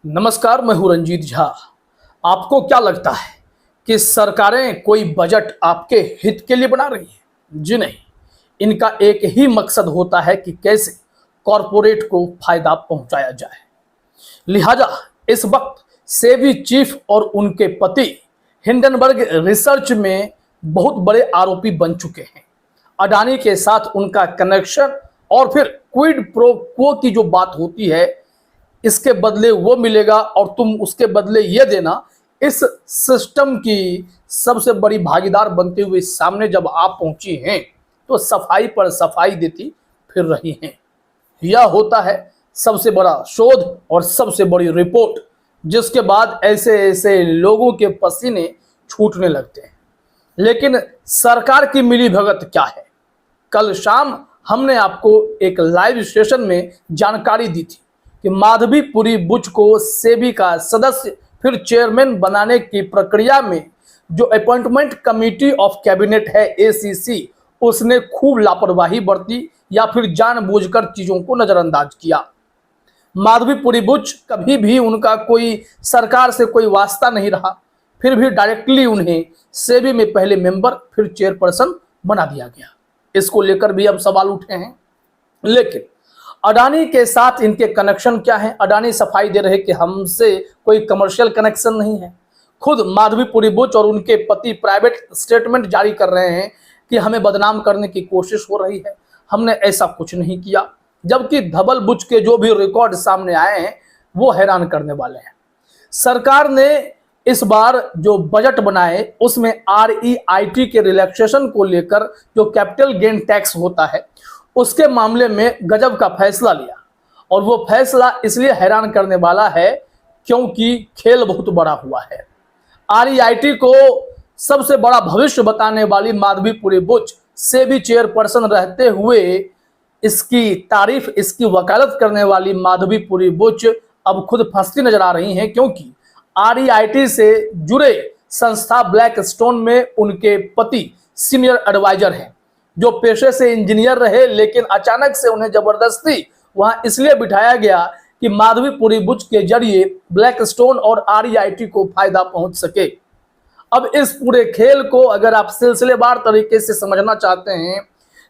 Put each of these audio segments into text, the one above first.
नमस्कार, मैं हूं रंजीत झा। आपको क्या लगता है कि सरकारें कोई बजट आपके हित के लिए बना रही हैं? जी नहीं, इनका एक ही मकसद होता है कि कैसे कॉरपोरेट को फायदा पहुंचाया जाए। लिहाजा इस वक्त सेबी चीफ और उनके पति हिंडनबर्ग रिसर्च में बहुत बड़े आरोपी बन चुके हैं। अडानी के साथ उनका कनेक्शन और फिर क्विड प्रो क्वो की जो बात होती है, इसके बदले वो मिलेगा और तुम उसके बदले ये देना, इस सिस्टम की सबसे बड़ी भागीदार बनते हुए सामने जब आप पहुंची हैं तो सफाई पर सफाई देती फिर रही हैं। यह होता है सबसे बड़ा शोध और सबसे बड़ी रिपोर्ट, जिसके बाद ऐसे ऐसे लोगों के पसीने छूटने लगते हैं। लेकिन सरकार की मिलीभगत क्या है? कल शाम हमने आपको एक लाइव सेशन में जानकारी दी थी कि माधवीपुरी बुच को सेबी का सदस्य फिर चेयरमैन बनाने की प्रक्रिया में जो अपॉइंटमेंट कमेटी ऑफ कैबिनेट है एसीसी, उसने खूब लापरवाही बरती या फिर जानबूझकर चीजों को नजरअंदाज किया। माधवीपुरी बुच कभी भी उनका कोई सरकार से कोई वास्ता नहीं रहा, फिर भी डायरेक्टली उन्हें सेबी में पहले मेंबर फिर चेयरपर्सन बना दिया गया। इसको लेकर भी अब सवाल उठे हैं। लेकिन अडानी के साथ इनके कनेक्शन क्या है? अडानी सफाई दे रहे कि हमसे कोई कमर्शियल कनेक्शन नहीं है। खुद माधवीपुरी बुच और उनके पति प्राइवेट स्टेटमेंट जारी कर रहे हैं कि हमें बदनाम करने की कोशिश हो रही है, हमने ऐसा कुछ नहीं किया। जबकि धवल बुच के जो भी रिकॉर्ड सामने आए हैं वो हैरान करने वाले हैं। सरकार ने इस बार जो बजट बनाए उसमें REIT के रिलैक्सेशन को लेकर जो कैपिटल गेन टैक्स होता है उसके मामले में गजब का फैसला लिया। और वो फैसला इसलिए हैरान करने वाला है क्योंकि खेल बहुत बड़ा हुआ है। REIT को सबसे बड़ा भविष्य बताने वाली माधवीपुरी बुच सेबी चेयरपर्सन रहते हुए इसकी तारीफ, इसकी वकालत करने वाली माधवीपुरी बुच अब खुद फंसती नजर आ रही हैं, क्योंकि REIT से जुड़े संस्था ब्लैक स्टोन में उनके पति सीनियर एडवाइजर हैं, जो पेशे से इंजीनियर रहे, लेकिन अचानक से उन्हें जबरदस्ती वहां इसलिए बिठाया गया कि माधवीपुरी बुच के जरिए ब्लैक स्टोन और REIT को फायदा पहुंच सके। अब इस पूरे खेल को अगर आप सिलसिलेवार तरीके से समझना चाहते हैं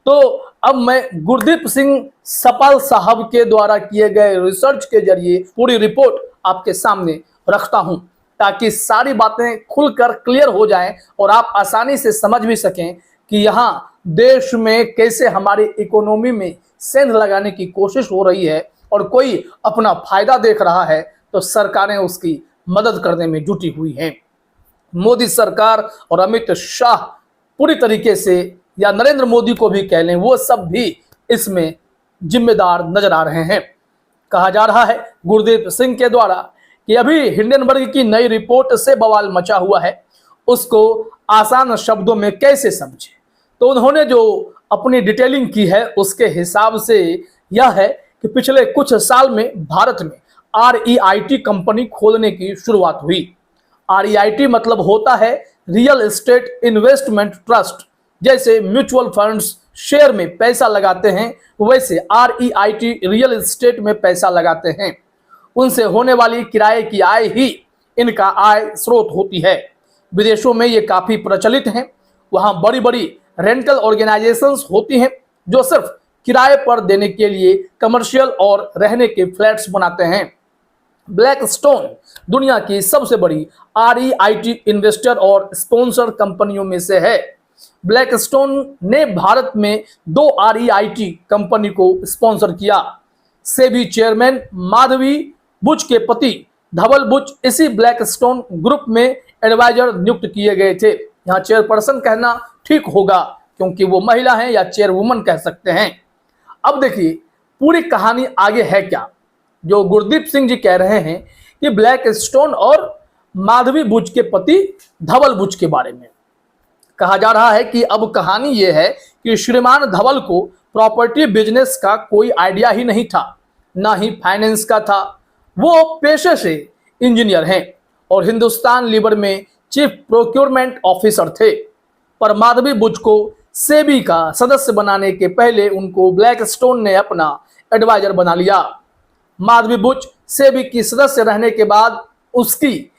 तो अब मैं गुरदीप सिंह सपाल साहब के द्वारा किए गए रिसर्च के जरिए पूरी रिपोर्ट आपके सामने रखता हूं, ताकि सारी बातें खुलकर क्लियर हो जाएं और आप आसानी से समझ भी सकें कि यहाँ देश में कैसे हमारी इकोनॉमी में सेंध लगाने की कोशिश हो रही है और कोई अपना फायदा देख रहा है तो सरकारें उसकी मदद करने में जुटी हुई हैं। मोदी सरकार और अमित शाह पूरी तरीके से, या नरेंद्र मोदी को भी कह लें, वो सब भी इसमें जिम्मेदार नजर आ रहे हैं। कहा जा रहा है गुरदीप सिंह के द्वारा कि अभी हिंडनबर्ग की नई रिपोर्ट से बवाल मचा हुआ है, उसको आसान शब्दों में कैसे समझे। तो उन्होंने जो अपनी डिटेलिंग की है उसके हिसाब से यह है कि पिछले कुछ साल में भारत में REIT कंपनी खोलने की शुरुआत हुई। REIT मतलब होता है रियल एस्टेट इन्वेस्टमेंट ट्रस्ट। जैसे म्यूचुअल फंड्स शेयर में पैसा लगाते हैं, वैसे REIT रियल एस्टेट में पैसा लगाते हैं। उनसे होने वाली किराए की आय ही इनका आय स्रोत होती है। विदेशों में ये काफी प्रचलित हैं। वहां बड़ी बड़ी रेंटल ऑर्गेनाइजेशंस होती हैं जो सिर्फ किराए पर देने के लिए कमर्शियल और रहने के फ्लैट्स बनाते हैं। ब्लैक स्टोन दुनिया की सबसे बड़ी REIT इन्वेस्टर और स्पॉन्सर कंपनियों में से है। ब्लैक स्टोन ने भारत में 2 REIT कंपनी को स्पॉन्सर किया। सेबी चेयरमैन माधवी बुच के पति धवल बुच इसी ब्लैक स्टोन ग्रुप में एडवाइजर नियुक्त किए गए थे। यहाँ चेयरपर्सन कहना ठीक होगा क्योंकि वो महिला हैं, या चेयरवुमन कह सकते हैं। अब देखिए पूरी कहानी आगे है क्या। जो गुरदीप सिंह जी कह रहे हैं कि ब्लैक स्टोन और माधवी बुच के पति धवल बुच के बारे में कहा जा रहा है कि अब कहानी यह है कि श्रीमान धवल को प्रॉपर्टी बिजनेस का कोई आइडिया ही नहीं था, ना ही फाइनेंस का था। वो पेशे से इंजीनियर हैं और हिंदुस्तान लीवर में चीफ प्रोक्योरमेंट ऑफिसर थे। पर माधवी बुच को सेबी का सदस्य बनाने के पहले उनको ब्लैक स्टोन ने अपना एडवाइजर बना लिया। माधवी बुच सेबी की सदस्य रहने के बाद उसकी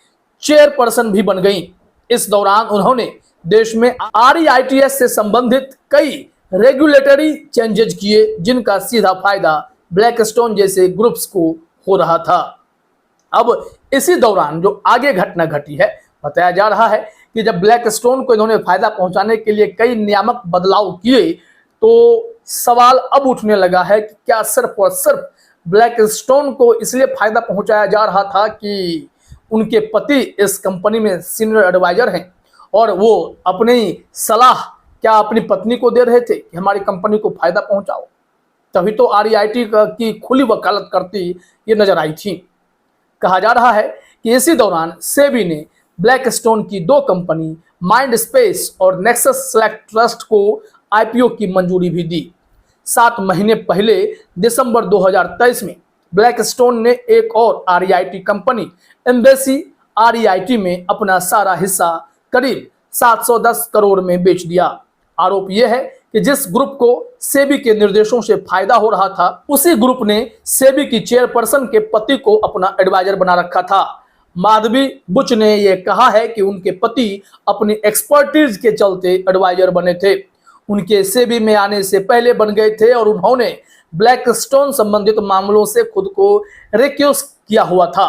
चेयरपर्सन भी बन गई। इस दौरान उन्होंने देश में आरईआईटीएस से संबंधित कई रेगुलेटरी चेंजेस किए, जिनका सीधा फायदा ब्लैकस्टोन जैसे ग्रुप्स को हो रहा था। अब इसी दौरान जो आगे घटना घटी है, बताया जा रहा है कि जब ब्लैकस्टोन को इन्होंने फायदा पहुंचाने के लिए कई नियामक बदलाव किए, तो सवाल अब उठने लगा है कि क्या सिर्फ और सिर्फ ब्लैकस्टोन को इसलिए फायदा पहुंचाया जा रहा था कि उनके पति इस कंपनी में सीनियर एडवाइजर हैं और वो अपनी सलाह क्या अपनी पत्नी को दे रहे थे कि हमारी कंपनी को फायदा पहुंचाओ, तभी तो आरईआईटी की खुली वकालत करती ये नजर आई थी। कहा जा रहा है कि इसी दौरान सेबी ने ब्लैकस्टोन की दो कंपनी माइंड स्पेस और नेक्सस सेलेक्ट ट्रस्ट को आईपीओ की मंजूरी भी दी। 7 महीने पहले दिसंबर 2023 में ब्लैकस्टोन ने एक और आरईआईटी कंपनी एम्बेसी आरईआईटी में अपना सारा हिस्सा करीब 710 करोड़ में बेच दिया। आरोप यह है कि जिस ग्रुप को सेबी के निर्देशों से फायदा हो रहा था, उसी ग्रुप ने सेबी की चेयरपर्सन के पति को अपना एडवाइजर बना रखा था। माधवी बुच ने यह कहा है कि उनके पति अपनी एक्सपर्टीज के चलते एडवाइजर बने थे, उनके सेबी में आने से पहले बन गए थे और उन्होंने ब्लैकस्टोन संबंधित मामलों से खुद को रिक्यूज किया हुआ था।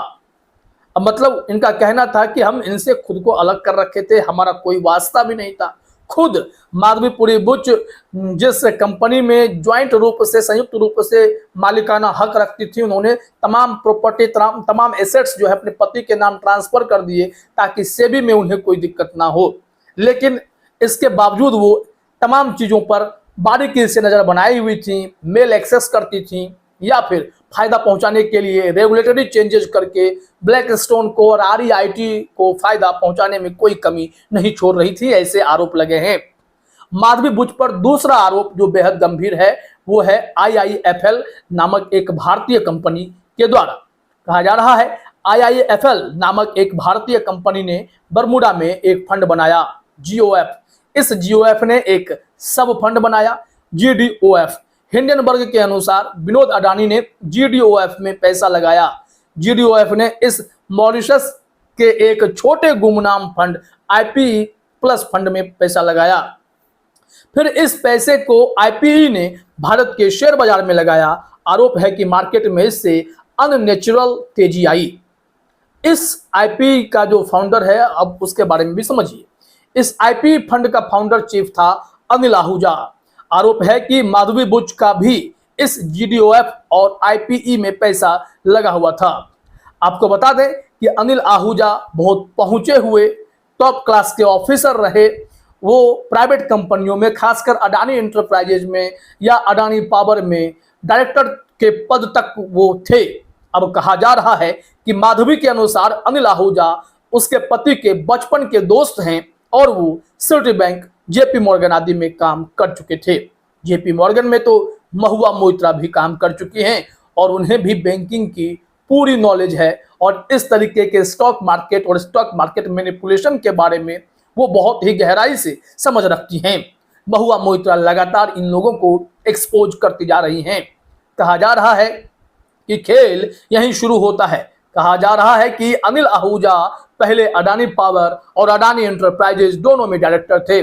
अब मतलब इनका कहना था कि हम इनसे खुद को अलग कर रखे थे, हमारा कोई वास्ता भी नहीं था। खुद माधवीपुरी बुच जिस कंपनी में ज्वाइंट रूप से, संयुक्त रूप से मालिकाना हक रखती थी, उन्होंने तमाम प्रॉपर्टी, तमाम एसेट्स जो है अपने पति के नाम ट्रांसफर कर दिए ताकि सेबी में उन्हें कोई दिक्कत ना हो। लेकिन इसके बावजूद वो तमाम चीजों पर बारीकी से नजर बनाई हुई थी, मेल एक्सेस करती थी या फिर फायदा पहुंचाने के लिए रेगुलेटरी चेंजेस करके ब्लैकस्टोन को और आरईआईटी को फायदा पहुंचाने में कोई कमी नहीं छोड़ रही थी, ऐसे आरोप लगे हैं। माधवी बुच पर दूसरा आरोप जो बेहद गंभीर है वो है आईआईएफएल नामक एक भारतीय कंपनी के द्वारा। कहा जा रहा है आईआईएफएल नामक एक भारतीय कंपनी ने बरमूडा में एक फंड बनाया, जीओएफ। इस जीओएफ ने एक सब फंड बनाया, जीडीओएफ। हिंडनबर्ग के अनुसार विनोद अडानी ने जीडीओएफ में पैसा लगाया। जीडीओएफ ने इस मॉरिशस के एक छोटे गुमनाम फंड आईपीई प्लस फंड में पैसा लगाया। फिर इस पैसे को आईपीई ने भारत के शेयर बाजार में लगाया। आरोप है कि मार्केट में इससे अननेचुरल तेजी आई। इस आईपीई का जो फाउंडर है, अब उसके बारे में भी समझिए। इस आईपीई फंड का फाउंडर चीफ था अनिल आहूजा। आरोप है कि माधवी बुच का भी इस जीडीओएफ और आईपीई में पैसा लगा हुआ था। आपको बता दें कि अनिल आहूजा बहुत पहुंचे हुए टॉप क्लास के ऑफिसर रहे। वो प्राइवेट कंपनियों में, खासकर अडानी एंटरप्राइजेज में या अडानी पावर में डायरेक्टर के पद तक वो थे। अब कहा जा रहा है कि माधवी के अनुसार अनिल आहूजा उसके पति के बचपन के दोस्त हैं और वो सिटी बैंक, जेपी मॉर्गन आदि में काम कर चुके थे। जेपी मॉर्गन में तो महुआ मोइत्रा भी काम कर चुकी हैं और उन्हें भी बैंकिंग की पूरी नॉलेज है और इस तरीके के स्टॉक मार्केट और स्टॉक मार्केट मैनिपुलेशन के बारे में वो बहुत ही गहराई से समझ रखती हैं। महुआ मोइत्रा लगातार इन लोगों को एक्सपोज करती जा रही हैं। कहा जा रहा है कि खेल यहीं शुरू होता है। कहा जा रहा है कि अनिल आहूजा पहले अडानी पावर और अडानी एंटरप्राइजेज दोनों में डायरेक्टर थे।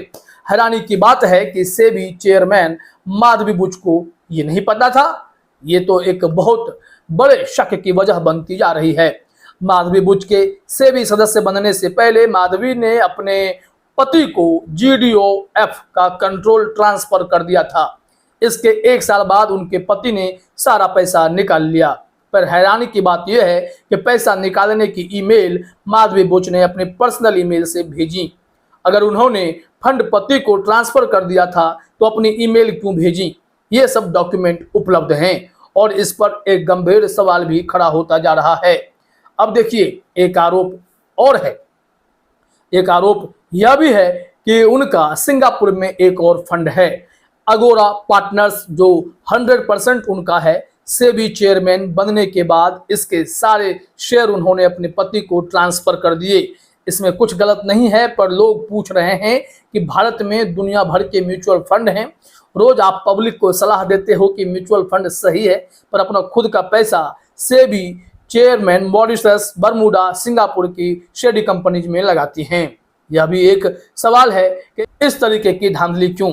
हैरानी की बात है कि सेबी चेयरमैन माधवी बुच को ये नहीं पता था। ये तो एक बहुत बड़े शक की वजह बनती जा रही है। माधवी बुच के सेबी सदस्य बनने से पहले माधवी ने अपने पति को जीडीओएफ का कंट्रोल ट्रांसफर कर दिया था। इसके 1 साल बाद उनके पति ने सारा पैसा निकाल लिया। पर हैरानी की बात यह है कि पैसा निकालने की ईमेल माधवी बुच ने अपने पर्सनल ईमेल से भेजी। अगर उन्होंने फंड पति को ट्रांसफर कर दिया था तो अपनी ईमेल क्यों भेजी? ये सब डॉक्यूमेंट उपलब्ध हैं और इस पर एक गंभीर सवाल भी खड़ा होता जा रहा है। अब देखिए, एक आरोप और है। एक आरोप यह भी है कि उनका सिंगापुर में एक और फंड है, अगोरा पार्टनर्स, जो 100% उनका है। सेबी चेयरमैन बनने के बाद इसके सारे शेयर उन्होंने अपने पति को ट्रांसफर कर दिए। इसमें कुछ गलत नहीं है, पर लोग पूछ रहे हैं कि भारत में दुनिया भर के म्यूचुअल फंड हैं। रोज आप पब्लिक को सलाह देते हो कि म्यूचुअल फंड सही है, पर अपना खुद का पैसा SEBI chairman Mauritius, Bermuda, Singapore की शेडी कंपनीज में लगाती हैं। यह भी एक सवाल है कि इस तरीके की धांधली क्यों।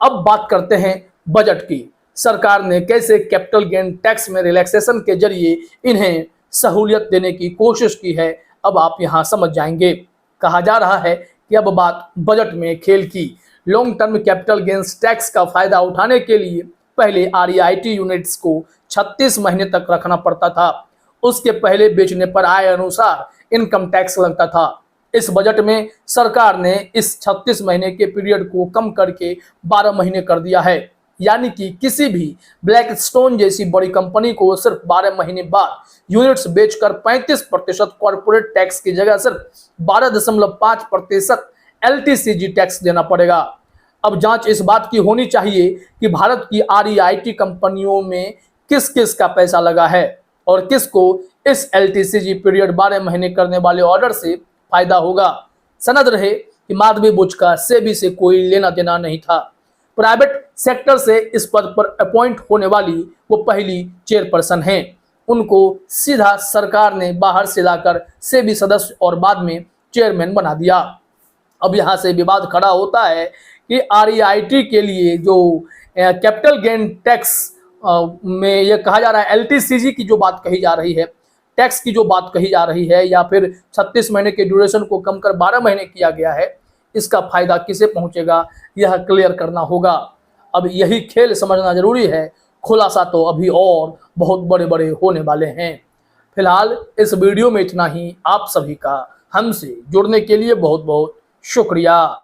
अब बात करते हैं बजट की। सरकार ने कैसे कैपिटल गेन टैक्स में रिलैक्सेशन के जरिए इन्हें सहूलियत देने की कोशिश की है, अब आप यहां समझ जाएंगे। कहा जा रहा है कि अब बात बजट में खेल की। Long term capital gains tax का फायदा उठाने के लिए पहले आरईआईटी यूनिट्स को 36 महीने तक रखना पड़ता था। उसके पहले बेचने पर आय अनुसार इनकम टैक्स लगता था। इस बजट में सरकार ने इस 36 महीने के पीरियड को कम करके 12 महीने कर दिया है। यानी कि किसी भी ब्लैकस्टोन जैसी बड़ी कंपनी को सिर्फ 12 महीने बाद यूनिट्स बेचकर 35% कॉर्पोरेट टैक्स की जगह सिर्फ 12.5% एलटीसीजी टैक्स देना पड़ेगा। अब जांच इस बात की होनी चाहिए कि भारत की आरईआईटी कंपनियों में किस किस का पैसा लगा है और किसको इस एलटीसीजी पीरियड 12 महीने करने वाले ऑर्डर से फायदा होगा। सनद रहे कि माधवी बुच का सेबी से कोई लेना देना नहीं था। प्राइवेट सेक्टर से इस पद पर अपॉइंट होने वाली वो पहली चेयरपर्सन हैं। उनको सीधा सरकार ने बाहर से लाकर सेबी सदस्य और बाद में चेयरमैन बना दिया। अब यहाँ से विवाद खड़ा होता है कि आरईआईटी के लिए जो कैपिटल गेन टैक्स में यह कहा जा रहा है, एलटीसीजी की जो बात कही जा रही है, टैक्स की जो बात कही जा रही है, या फिर 36 महीने के ड्यूरेशन को कम कर 12 महीने किया गया है, इसका फायदा किसे पहुंचेगा यह क्लियर करना होगा। अब यही खेल समझना जरूरी है। खुलासा तो अभी और बहुत बड़े बड़े होने वाले हैं। फिलहाल इस वीडियो में इतना ही। आप सभी का हमसे जुड़ने के लिए बहुत बहुत शुक्रिया।